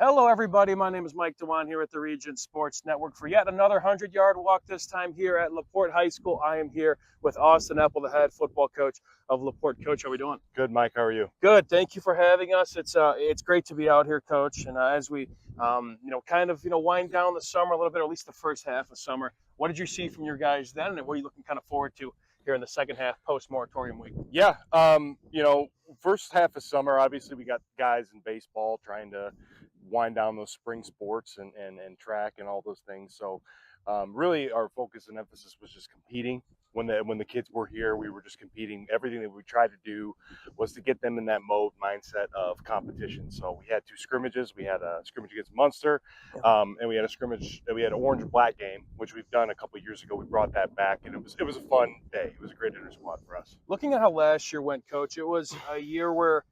Hello, everybody. My name is Mike Dewan here at the Region Sports Network for yet another 100-yard walk, this time here at LaPorte High School. I am here with Austin Epple, the head football coach of LaPorte. Coach, how are we doing? Good, Mike. How are you? Good. Thank you for having us. It's great to be out here, Coach. And as we, wind down the summer a little bit, or at least the first half of summer, what did you see from your guys then, and what are you looking kind of forward to here in the second half post-moratorium week? Yeah, first half of summer, obviously we got guys in baseball trying to wind down those spring sports and track and all those things. So really our focus and emphasis was just competing. When the kids were here, we were just competing. Everything that we tried to do was to get them in that mindset of competition. So we had two scrimmages. We had a scrimmage against Munster, and we had a scrimmage. We had an orange and black game, which we've done a couple of years ago. We brought that back, and it was a fun day. It was a great inter squad for us. Looking at how last year went, Coach, it was a year where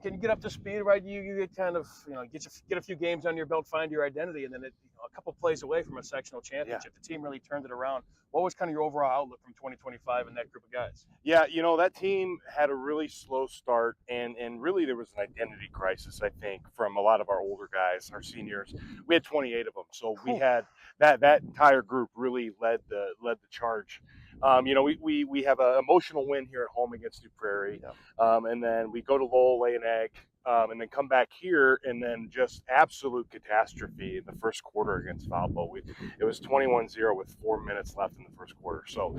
can you get up to speed, right? You get kind of, get a few games on your belt, find your identity, and then a couple plays away from a sectional championship. Yeah. The team really turned it around. What was kind of your overall outlook from 2025 and that group of guys? Yeah, that team had a really slow start, and really there was an identity crisis, I think, from a lot of our older guys, our seniors. We had 28 of them, so we had that entire group really led the charge. We have an emotional win here at home against New Prairie, and then we go to Lowell, lay an egg, and then come back here, and then just absolute catastrophe in the first quarter against Valpo. It was 21-0 with 4 minutes left in the first quarter. So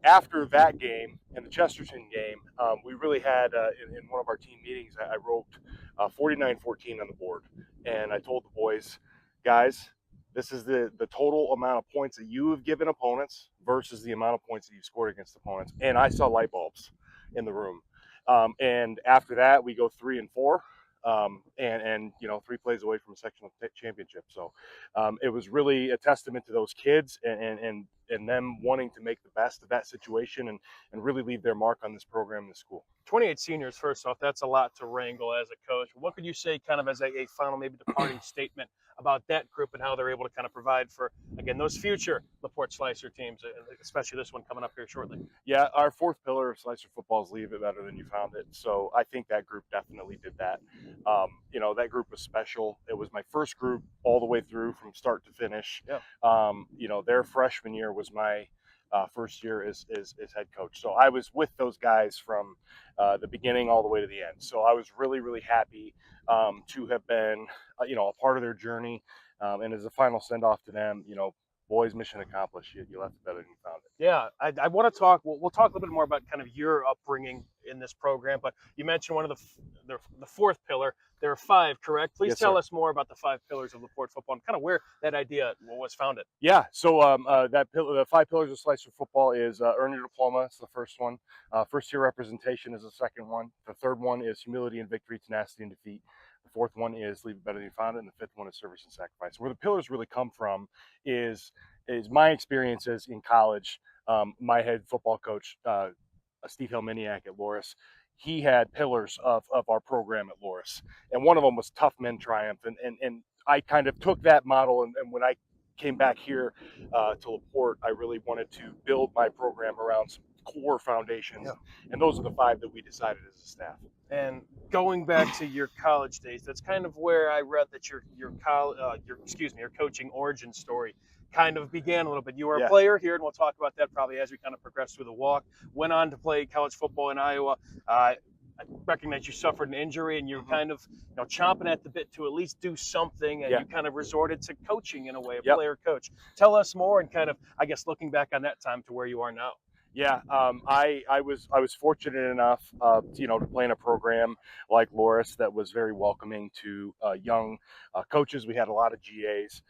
after that game and the Chesterton game, we really had, in one of our team meetings, I wrote 49-14 on the board, and I told the boys, guys, this is the total amount of points that you have given opponents versus the amount of points that you've scored against opponents. And I saw light bulbs in the room. And after that, we go 3-4, and 3 plays away from a sectional championship. So it was really a testament to those kids and them wanting to make the best of that situation and really leave their mark on this program and the school. 28 seniors, first off, that's a lot to wrangle as a coach. What could you say kind of as a final, maybe departing statement about that group and how they're able to kind of provide for, again, those future LaPorte Slicer teams, especially this one coming up here shortly? Yeah, our fourth pillar of Slicer football is leave it better than you found it. So I think that group definitely did that. That group was special. It was my first group all the way through from start to finish. Yeah. Their freshman year was my first year as head coach. So I was with those guys from the beginning all the way to the end. So I was really, really happy to have been, a part of their journey. And as a final send off to them, boys, mission accomplished. You left it better than you found it. Yeah, I want to talk. We'll talk a little bit more about kind of your upbringing in this program. But you mentioned one of the fourth pillar. There are 5, correct? Please tell us more about the 5 pillars of LaPorte football and kind of where that idea was founded. Yeah, so the 5 pillars of Slicer football is earn your diploma. It's the first one. First year representation is the second one. The third one is humility and victory, tenacity and defeat. The fourth one is leave it better than you found it, and the fifth one is service and sacrifice. Where the pillars really come from is my experiences in college. My head football coach, Steve Helminiak at Loris, he had pillars of our program at Loris, and one of them was tough men triumph, and I kind of took that model, and when I came back here to LaPorte, I really wanted to build my program around some core foundations, and those are the 5 that we decided as a staff. And going back to your college days, that's kind of where I read that your coaching origin story kind of began a little bit. You were a player here, and we'll talk about that probably as we kind of progress through the walk. Went on to play college football in Iowa. I recognize you suffered an injury, and you're kind of chomping at the bit to at least do something, and you kind of resorted to coaching in a way, a player coach. Tell us more, and kind of, I guess, looking back on that time to where you are now. Yeah, I was fortunate enough, to play in a program like Loris that was very welcoming to young coaches. We had a lot of GAs.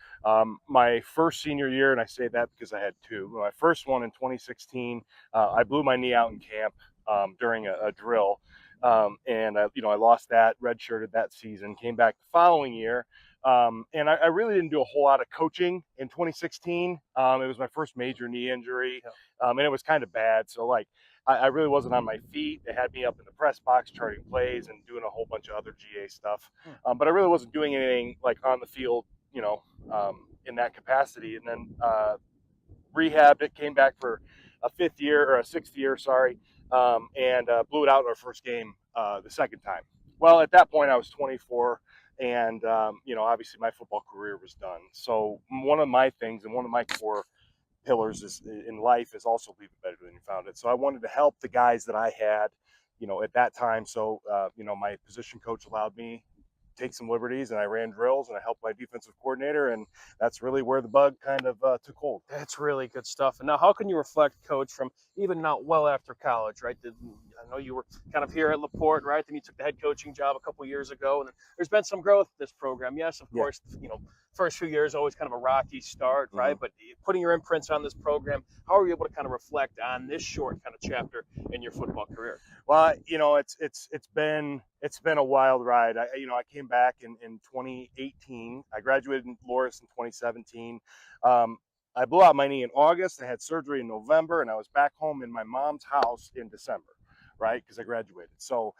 My first senior year, and I say that because I had 2. My first one in 2016, I blew my knee out in camp during a drill, and I lost that, redshirted that season. Came back the following year. And I really didn't do a whole lot of coaching in 2016. It was my first major knee injury, and it was kind of bad. So I really wasn't on my feet. They had me up in the press box charting plays and doing a whole bunch of other GA stuff. But I really wasn't doing anything on the field, in that capacity. And then rehabbed it, came back for a 6th year, and blew it out in our first game the second time. Well, at that point I was 24 And obviously my football career was done. So one of my things and one of my core pillars is in life is also leave it better than you found it. So I wanted to help the guys that I had, at that time. So my position coach allowed me take some liberties, and I ran drills, and I helped my defensive coordinator, and that's really where the bug kind of took hold. That's really good stuff. And now, how can you reflect, Coach, from even now well after college, right? I know you were kind of here at LaPorte, right? Then you took the head coaching job a couple years ago, and then there's been some growth in this program. Yes, of course, first few years always kind of a rocky start, right? But putting your imprints on this program, how are you able to kind of reflect on this short kind of chapter in your football career? Well, it's been a wild ride. I came back in 2018. I graduated in Loras in 2017. I blew out my knee in August. I had surgery in November, and I was back home in my mom's house in December, right? Because I graduated. So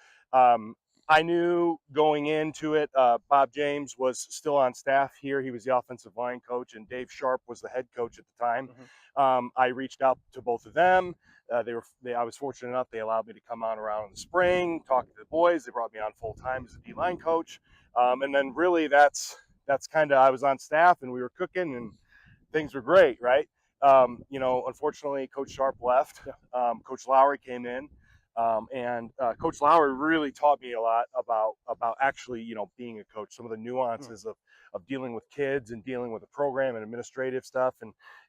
I knew going into it, Bob James was still on staff here. He was the offensive line coach, and Dave Sharp was the head coach at the time. I reached out to both of them. I was fortunate enough, they allowed me to come on around in the spring, talk to the boys. They brought me on full time as a D-line coach. And then really that's kind of, I was on staff and we were cooking and things were great, right? Unfortunately, Coach Sharp left. Coach Lowry came in. And Coach Lowry really taught me a lot about actually, being a coach, some of the nuances of dealing with kids and dealing with the program and administrative stuff.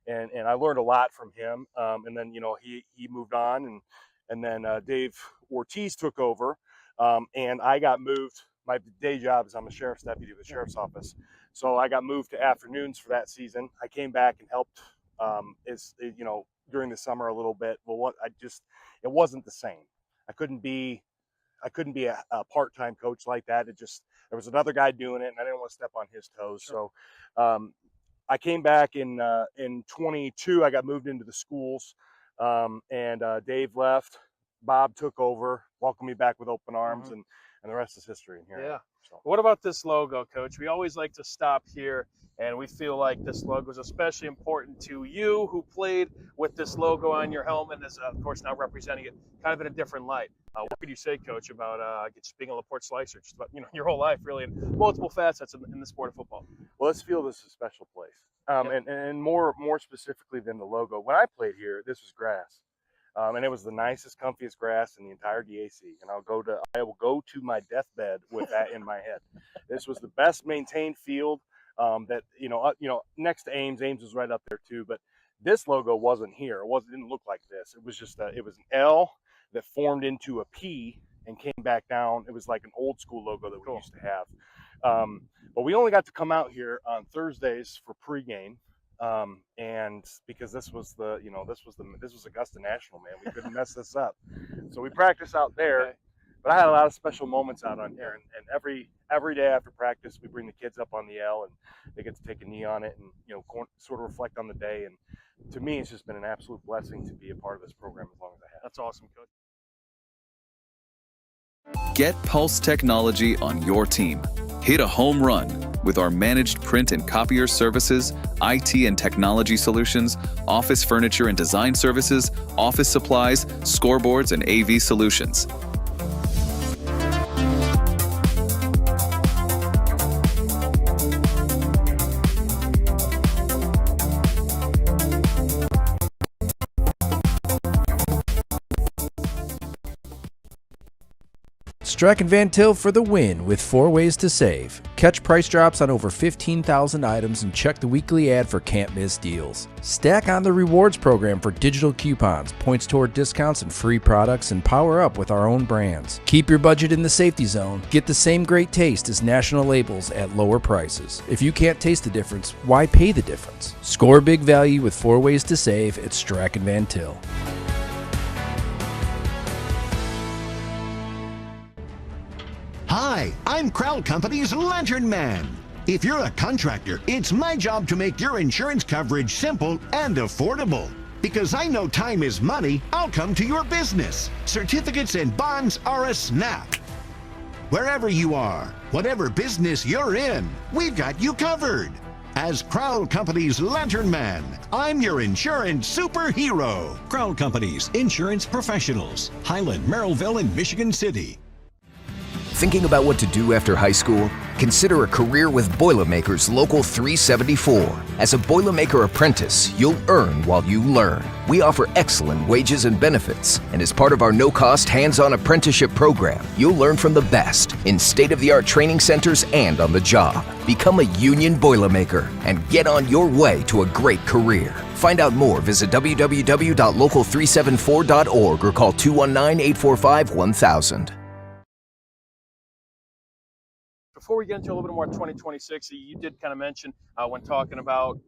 And I learned a lot from him. And then, he moved on, and then Dave Ortiz took over. And I got moved. My day job is I'm a sheriff's deputy with the sheriff's office. So I got moved to afternoons for that season. I came back and helped, during the summer a little bit. Well, it wasn't the same. I couldn't be a part-time coach like that. There was another guy doing it, and I didn't want to step on his toes. Sure. So I came back in 22. I got moved into the schools, and Dave left. Bob took over, welcomed me back with open arms, and the rest is history in here. Yeah. So. What about this logo, Coach? We always like to stop here, and we feel like this logo is especially important to you, who played with this logo on your helmet, and is, of course, now representing it kind of in a different light. What could you say, Coach, about just being a LaPorte Slicer, just about your whole life, really, in multiple facets in the sport of football? Well, let's feel this is a special place, and more specifically than the logo. When I played here, this was grass. And it was the nicest, comfiest grass in the entire DAC. And I will go to my deathbed with that in my head. This was the best maintained field that, next to Ames. Ames was right up there too. But this logo wasn't here. It didn't look like this. It was just it was an L that formed into a P and came back down. It was like an old school logo that we used to have. But we only got to come out here on Thursdays for pregame. And because this was Augusta National, man, we couldn't mess this up. So we practiced out there, Okay. But I had a lot of special moments out on here, and every day after practice, we bring the kids up on the L, and they get to take a knee on it, and sort of reflect on the day. And to me, it's just been an absolute blessing to be a part of this program as long as I have. That's awesome, Coach. Get Pulse Technology on your team. Hit a home run with our managed print and copier services, IT and technology solutions, office furniture and design services, office supplies, scoreboards, and AV solutions. Strack & Van Til for the win with 4 ways to save. Catch price drops on over 15,000 items and check the weekly ad for can't miss deals. Stack on the rewards program for digital coupons, points toward discounts and free products, and power up with our own brands. Keep your budget in the safety zone. Get the same great taste as national labels at lower prices. If you can't taste the difference, why pay the difference? Score big value with 4 ways to save at Strack & Van Til. Hi, I'm Crowell Company's Lantern Man. If you're a contractor, it's my job to make your insurance coverage simple and affordable. Because I know time is money, I'll come to your business. Certificates and bonds are a snap. Wherever you are, whatever business you're in, we've got you covered. As Crowell Company's Lantern Man, I'm your insurance superhero. Crowell Company's Insurance Professionals, Highland, Merrillville, and Michigan City. Thinking about what to do after high school? Consider a career with Boilermakers Local 374. As a Boilermaker apprentice, you'll earn while you learn. We offer excellent wages and benefits, and as part of our no-cost hands-on apprenticeship program, you'll learn from the best in state-of-the-art training centers and on the job. Become a union Boilermaker and get on your way to a great career. Find out more, visit www.local374.org or call 219-845-1000. Before we get into a little bit more 2026, you did kind of mention when talking about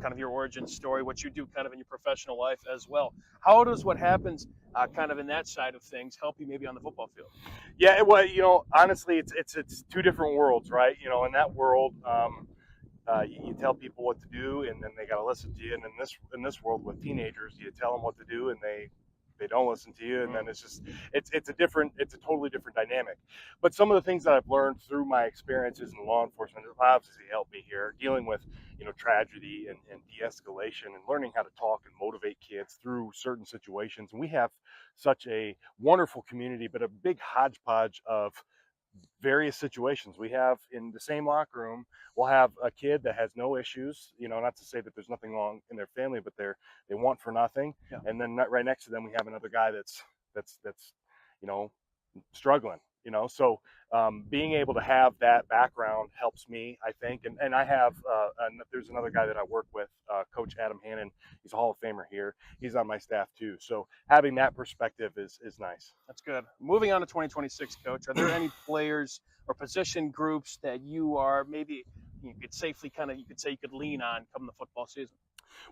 kind of your origin story, what you do kind of in your professional life as well. How does what happens kind of in that side of things help you maybe on the football field? Yeah, well, honestly, it's two different worlds, right? In that world, you tell people what to do, and then they got to listen to you. And in this world with teenagers, you tell them what to do, and they don't listen to you, and then it's a totally different dynamic. But some of the things that I've learned through my experiences in law enforcement have obviously helped me here, dealing with tragedy and de-escalation, and learning how to talk and motivate kids through certain situations. And we have such a wonderful community, but a big hodgepodge of various situations. We have in the same locker room, we'll have a kid that has no issues, not to say that there's nothing wrong in their family, but they want for nothing. Yeah. And then right next to them, we have another guy that's struggling, so being able to have that background helps me, I think. And I have, there's another guy that I work with, Coach Adam Hannon. He's a Hall of Famer here. He's on my staff too. So having that perspective is nice. That's good. Moving on to 2026, Coach, are there any players or position groups that you are maybe you could safely you could lean on come the football season?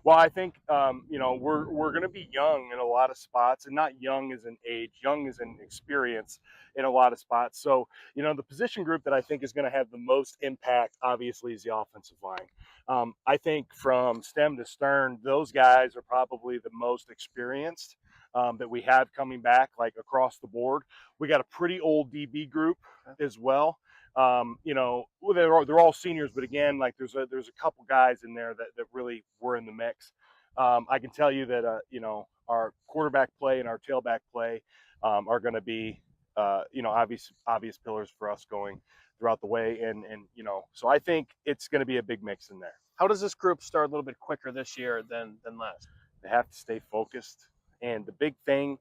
Well, I think, we're going to be young in a lot of spots, and not young as in age, young as in experience in a lot of spots. So, the position group that I think is going to have the most impact, obviously, is the offensive line. I think from stem to stern, those guys are probably the most experienced that we have coming back, like across the board. We got a pretty old DB group as well. They're all seniors, but again, like there's a couple guys in there that really were in the mix. I can tell you that our quarterback play and our tailback play are going to be obvious pillars for us going throughout the way, and so I think it's going to be a big mix in there. How does this group start a little bit quicker this year than last? They have to stay focused, and the big thing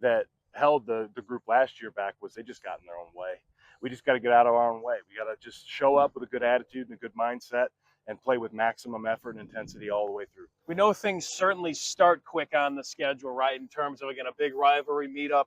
that held the group last year back was they just got in their own way. We just got to get out of our own way. We got to just show up with a good attitude and a good mindset and play with maximum effort and intensity all the way through. We know things certainly start quick on the schedule, right, in terms of, again, a big rivalry meetup.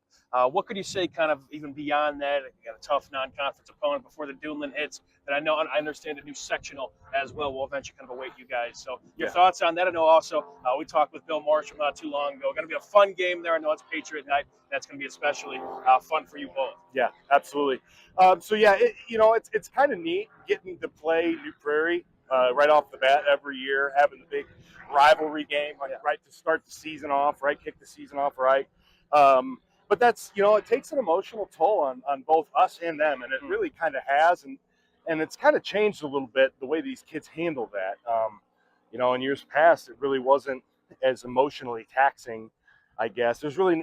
What could you say kind of even beyond that? You got a tough non-conference opponent before the Duneland hits that I understand a new sectional as well will eventually kind of await you guys. So your thoughts on that? I know also we talked with Bill Marshall not too long ago. Going to be a fun game there. I know it's Patriot night. That's going to be especially fun for you both. Yeah, absolutely. It's kind of neat getting to play New Prairie right off the bat every year, having the big rivalry game, right to start the season off, right, kick the season off, right. But that's, it takes an emotional toll on both us and them, and it really kind of has, and it's kind of changed a little bit the way these kids handle that. In years past, it really wasn't as emotionally taxing, I guess. There's really,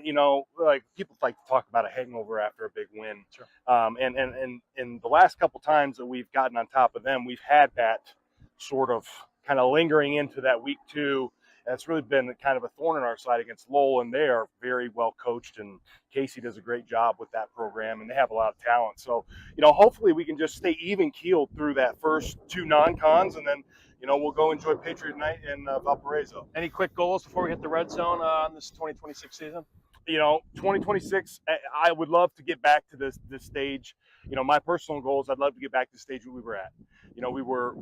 like people like to talk about a hangover after a big win. Sure. And the last couple times that we've gotten on top of them, we've had that sort of kind of lingering into that week 2. And it's really been kind of a thorn in our side against Lowell, and they are very well coached, and Casey does a great job with that program, and they have a lot of talent. So, hopefully we can just stay even keeled through that first 2 non-cons, and then, we'll go enjoy Patriot night in Valparaiso. Any quick goals before we hit the red zone on this 2026 season? 2026, I would love to get back to this stage. My personal goals, I'd love to get back to the stage where we were at. We were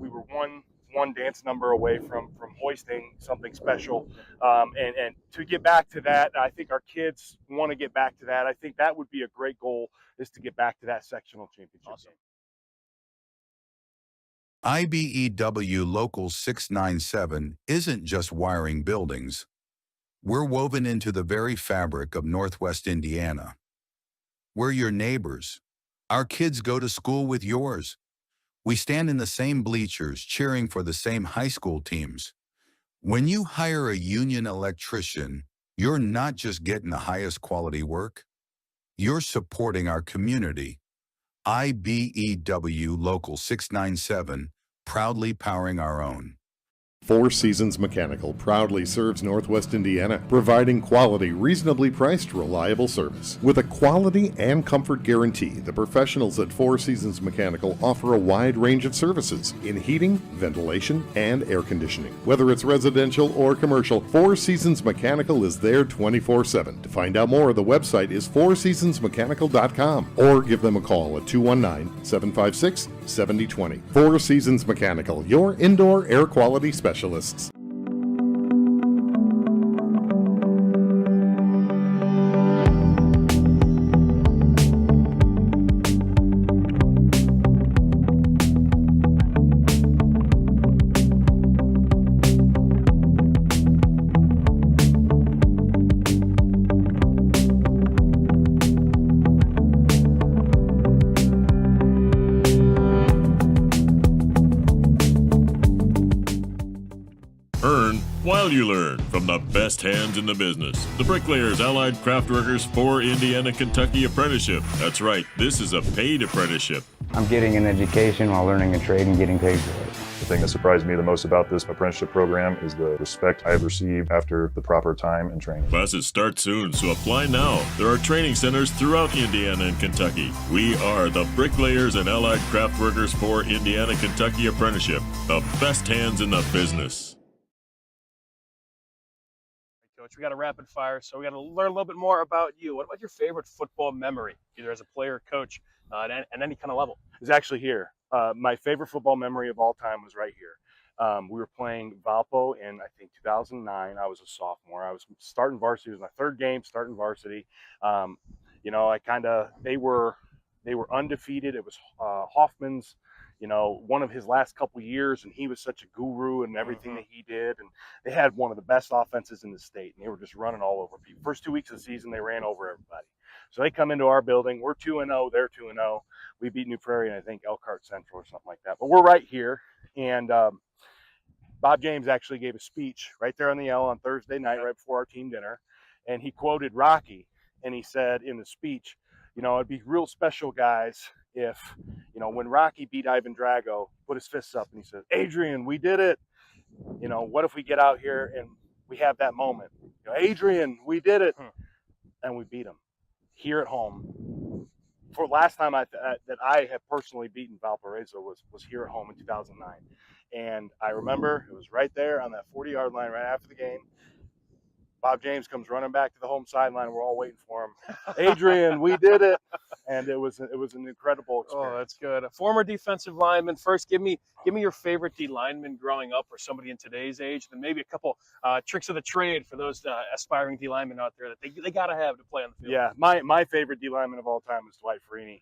one dance number away from hoisting something special, and to get back to that, I think our kids want to get back to that. I think that would be a great goal, is to get back to that sectional championship. Awesome. Game. IBEW Local 697 isn't just wiring buildings. We're woven into the very fabric of Northwest Indiana. We're your neighbors. Our kids go to school with yours. We stand in the same bleachers cheering for the same high school teams. When you hire a union electrician, you're not just getting the highest quality work. You're supporting our community. IBEW Local 697, proudly powering our own. Four Seasons Mechanical proudly serves Northwest Indiana, providing quality, reasonably priced, reliable service. With a quality and comfort guarantee, the professionals at Four Seasons Mechanical offer a wide range of services in heating, ventilation, and air conditioning. Whether it's residential or commercial, Four Seasons Mechanical is there 24/7. To find out more, the website is fourseasonsmechanical.com or give them a call at 219-756-7020. Four Seasons Mechanical, your indoor air quality specialists. Earn while you learn from the best hands in the business. The Bricklayers Allied Craft Workers for Indiana, Kentucky Apprenticeship. That's right, this is a paid apprenticeship. I'm getting an education while learning a trade and getting paid for it. The thing that surprised me the most about this apprenticeship program is the respect I have received after the proper time and training. Classes start soon, so apply now. There are training centers throughout Indiana and Kentucky. We are the Bricklayers and Allied Craft Workers for Indiana, Kentucky Apprenticeship. The best hands in the business. Coach, we got a rapid fire, so we got to learn a little bit more about you. What about your favorite football memory, either as a player or coach, at any kind of level? It's actually here. My favorite football memory of all time was right here. We were playing Valpo in, I think, 2009. I was a sophomore. I was starting varsity. It was my third game starting varsity. You know, they were undefeated. It was Hoffman's, you know, one of his last couple years, and he was such a guru in everything that he did. And they had one of the best offenses in the state, and they were just running all over people. First 2 weeks of the season, they ran over everybody. So they come into our building. We're 2-0. They're 2-0. We beat New Prairie and I think Elkhart Central or something like that. But we're right here. And Bob James actually gave a speech right there on the L on Thursday night, right before our team dinner. And he quoted Rocky. And he said in the speech, you know, it'd be real special, guys, if, you know, when Rocky beat Ivan Drago, put his fists up and he said, Adrian, we did it. You know, what if we get out here and we have that moment? You know, Adrian, we did it. And we beat him here at home. For last time that I have personally beaten Valparaiso was here at home in 2009. And I remember it was right there on that 40-yard line right after the game. Bob James comes running back to the home sideline. We're all waiting for him. Adrian, we did it. And it was an incredible experience. Oh, that's good. A former defensive lineman. First, give me your favorite D lineman growing up, or somebody in today's age. Then maybe a couple tricks of the trade for those aspiring D linemen out there that they got to have to play on the field. Yeah, my favorite D lineman of all time is Dwight Freeney.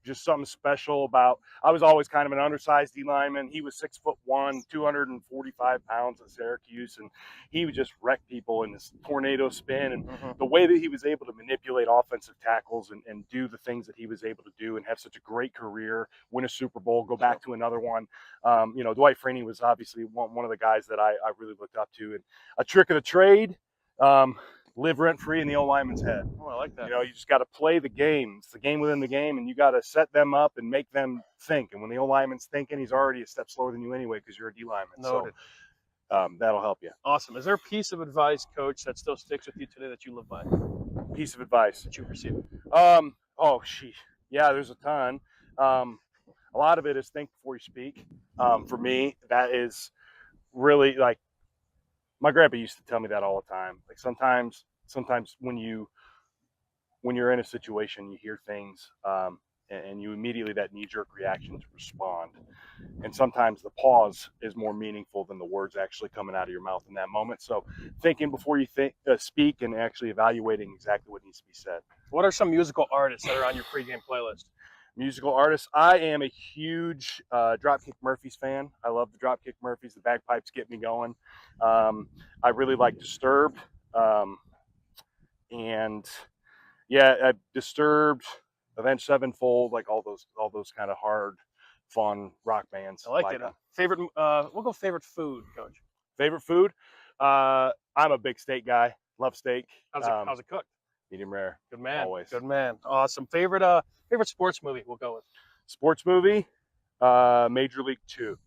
Just something special about. I was always kind of an undersized D lineman. He was 6'1", 245 pounds at Syracuse, and he would just wreck people in this tornado spin. And the way that he was able to manipulate offensive tackles and do the things that he was able to do, and have such a great career, win a Super Bowl, go back to another one. You know, Dwight Freeney was obviously one of the guys that I really looked up to. And a trick of the trade. Live rent-free in the old lineman's head. Oh, I like that. You know, you just got to play the game. It's the game within the game, and you got to set them up and make them think. And when the old lineman's thinking, he's already a step slower than you anyway because you're a D lineman. Noted. So that'll help you. Awesome. Is there a piece of advice, Coach, that still sticks with you today that you live by? Piece of advice that you've received? Oh, sheesh. Yeah, there's a ton. A lot of it is think before you speak. For me, that is really like, my grandpa used to tell me that all the time. Like sometimes when you're in a situation, you hear things and you immediately that knee-jerk reaction to respond. And sometimes the pause is more meaningful than the words actually coming out of your mouth in that moment. So thinking before you speak and actually evaluating exactly what needs to be said. What are some musical artists that are on your pregame playlist? Musical artists. I am a huge Dropkick Murphys fan. I love the Dropkick Murphys. The bagpipes get me going. I really like Disturbed. And yeah, Disturbed, Avenged Sevenfold, like all those kind of hard, fun rock bands. I like it. Favorite? We'll go favorite food, Coach. Favorite food? I'm a big steak guy. Love steak. How's it cooked? Medium rare. Good man. Always. Good man. Awesome. Favorite sports movie we'll go with? Sports movie, Major League 2.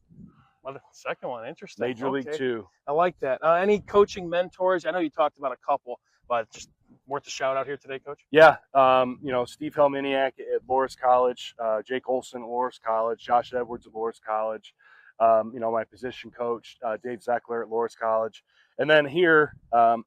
Well, the second one, interesting. Major League 2. I like that. Any coaching mentors? I know you talked about a couple, but just worth a shout out here today, Coach. Yeah, Steve Helminiak at Loras College, Jake Olson at Loras College, Josh Edwards at Loras College, my position coach, Dave Zeckler at Loras College. And then here,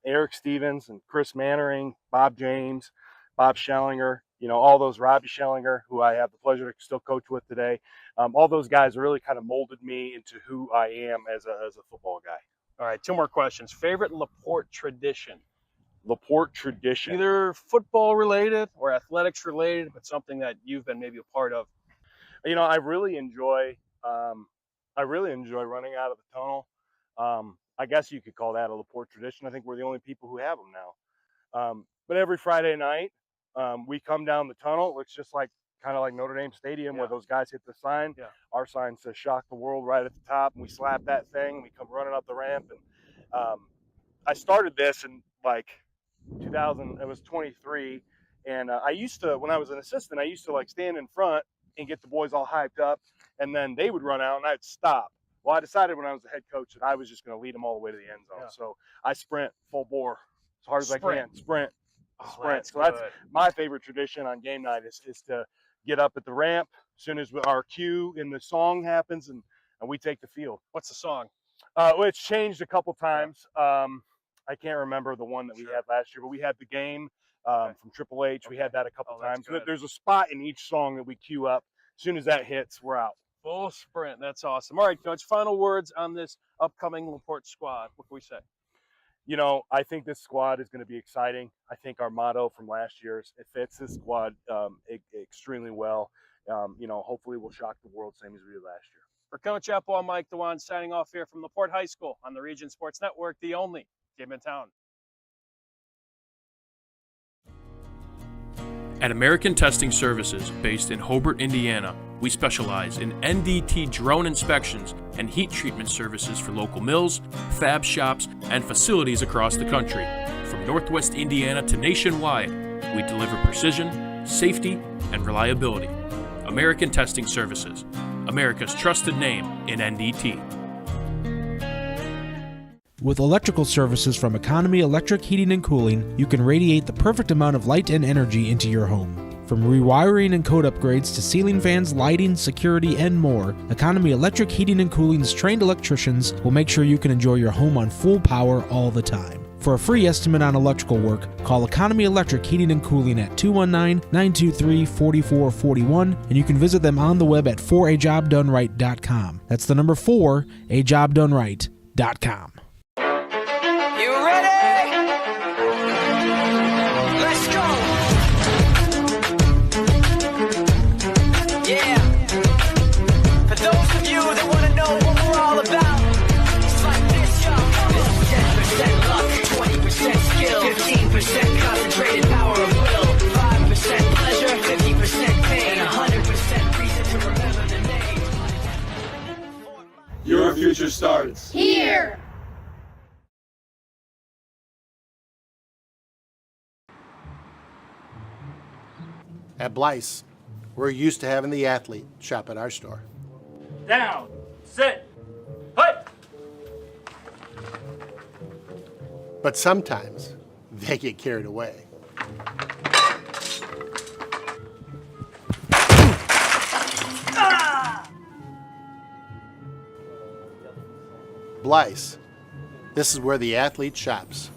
Eric Stevens and Chris Mannering, Bob James, Bob Schellinger, all those, Robbie Schellinger, who I have the pleasure to still coach with today. All those guys really kind of molded me into who I am as a football guy. All right, 2 more questions. Favorite LaPorte tradition? LaPorte tradition. Either football related or athletics related, but something that you've been maybe a part of. I really enjoy running out of the tunnel. I guess you could call that a LaPorte tradition. I think we're the only people who have them now. But every Friday night, we come down the tunnel. It looks just kind of like Notre Dame Stadium, where those guys hit the sign. Yeah. Our sign says "Shock the World" right at the top, and we slap that thing. And we come running up the ramp, and I started this in 2000. It was 23, and I used to, when I was an assistant, I used to stand in front and get the boys all hyped up, and then they would run out, and I'd stop. Well, I decided when I was the head coach that I was just going to lead them all the way to the end zone. Yeah. So I sprint full bore as hard as I can. Sprint. So that's my favorite tradition on game night is to get up at the ramp as soon as our cue in the song happens, and we take the field. What's the song? Well, it's changed a couple times. I can't remember the one that we had last year, but we had The Game from Triple H. We had that a couple times. But there's a spot in each song that we cue up. As soon as that hits, we're out. Full sprint. That's awesome. All right, Coach, final words on this upcoming LaPorte squad. What can we say? I think this squad is going to be exciting. I think our motto from last year's, it fits this squad extremely well. Hopefully we'll shock the world same as we did last year. For Coach Epple, I'm Mike Dewan signing off here from LaPorte High School on the Region Sports Network, the only game in town. At American Testing Services, based in Hobart, Indiana, we specialize in NDT drone inspections and heat treatment services for local mills, fab shops, and facilities across the country. From Northwest Indiana to nationwide, we deliver precision, safety, and reliability. American Testing Services, America's trusted name in NDT. With electrical services from Economy Electric Heating and Cooling, you can radiate the perfect amount of light and energy into your home. From rewiring and code upgrades to ceiling fans, lighting, security, and more, Economy Electric Heating and Cooling's trained electricians will make sure you can enjoy your home on full power all the time. For a free estimate on electrical work, call Economy Electric Heating and Cooling at 219-923-4441, and you can visit them on the web at 4ajobdoneright.com. That's the number 4, ajobdoneright.com. You ready? Let's go. Yeah. For those of you that want to know what we're all about, it's like this, y'all. This is 10% luck, 20% skill, 15% concentrated power of will, 5% pleasure, 50% pain, and 100% reason to remember the name. Your future starts here. At Blyce, we're used to having the athlete shop at our store. Down, sit, put. But sometimes they get carried away. Blyce, this is where the athlete shops.